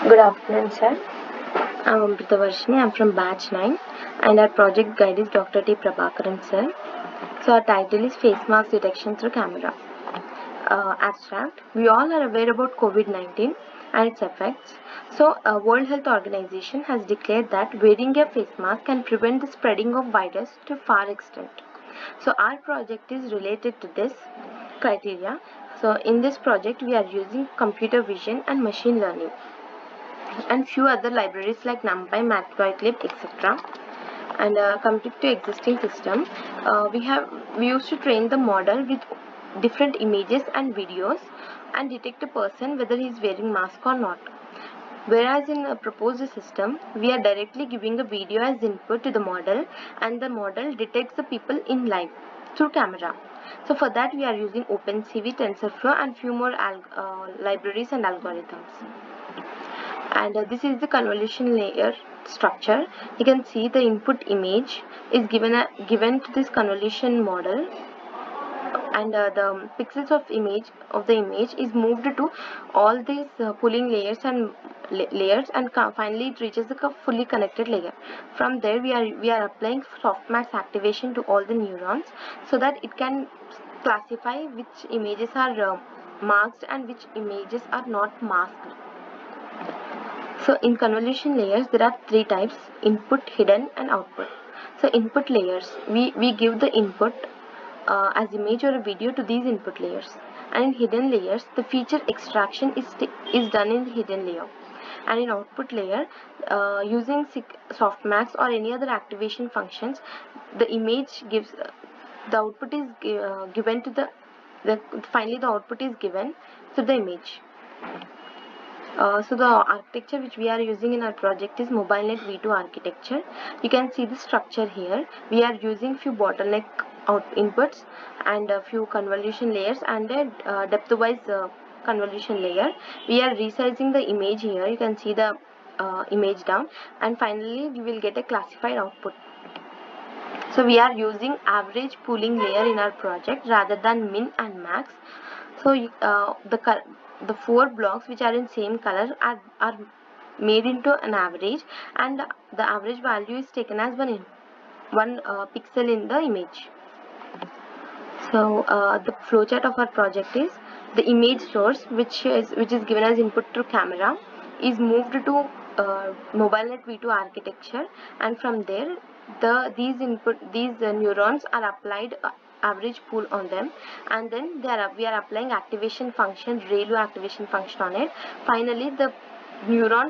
Good afternoon, sir. I'm Amrita Varshini. I'm from Batch 9, and our project guide is Dr. T. Prabhakaran, sir. So, our title is Face Mask Detection Through Camera. Abstract. We all are aware about COVID-19 and its effects. So, World Health Organization has declared that wearing a face mask can prevent the spreading of virus to far extent. So, our project is related to this criteria. So, in this project, we are using computer vision and machine learning and few other libraries like NumPy, Matplotlib, etc. And compared to existing system, we used to train the model with different images and videos and detect a person whether he is wearing mask or not. Whereas in a proposed system, we are directly giving a video as input to the model, and the model detects the people in live through camera. So for that, we are using OpenCV, TensorFlow, and few more libraries and algorithms. And this is the convolution layer structure. You can see the input image is given to this convolution model, and the pixels of the image is moved to all these pooling layers and finally it reaches the fully connected layer. From there we are applying softmax activation to all the neurons so that it can classify which images are masked and which images are not masked. So in convolution layers, there are three types: input, hidden, and output. So input layers, we give the input as image or a video to these input layers. And in hidden layers, the feature extraction is done in the hidden layer. And in output layer, using softmax or any other activation functions, the image gives, the output is given to finally the output is given to the image. So the architecture which we are using in our project is MobileNet V2 architecture. You can see the structure here. We are using few bottleneck inputs and a few convolution layers and a depth-wise convolution layer. We are resizing the image here. You can see the image down, and finally we will get a classified output. So we are using average pooling layer in our project rather than min and max. So the four blocks which are in same color are made into an average, and the average value is taken as one pixel in the image. So the flowchart of our project is the image source which is given as input through camera is moved to MobileNet V2 architecture, and from there these neurons are applied average pool on them, and then we are applying activation function, ReLU activation function on it. Finally the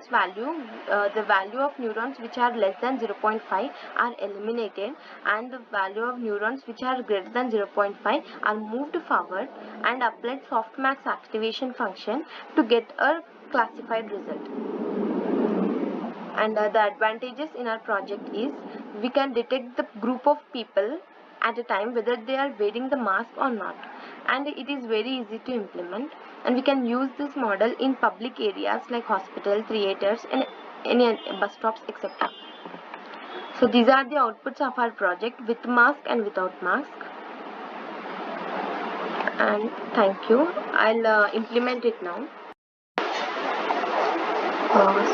value of neurons which are less than 0.5 are eliminated, and the value of neurons which are greater than 0.5 are moved forward and applied softmax activation function to get a classified result. And the advantages in our project is we can detect the group of people at a time whether they are wearing the mask or not, and it is very easy to implement, and we can use this model in public areas like hospital, theaters, and any bus stops, etc. So these are the outputs of our project with mask and without mask. And thank you. I'll implement it now.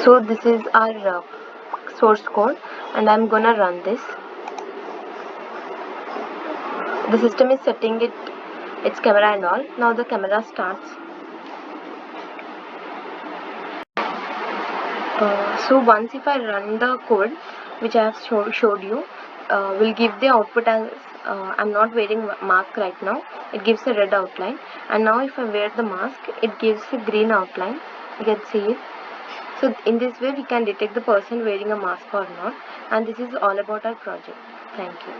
So this is our source code, and I'm gonna run this. The system is setting its camera and all. Now the camera starts. So once if I run the code which I have showed you, will give the output as I'm not wearing mask right now. It gives a red outline, and now if I wear the mask, it gives a green outline. You can see it. So in this way we can detect the person wearing a mask or not, and this is all about our project. Thank you.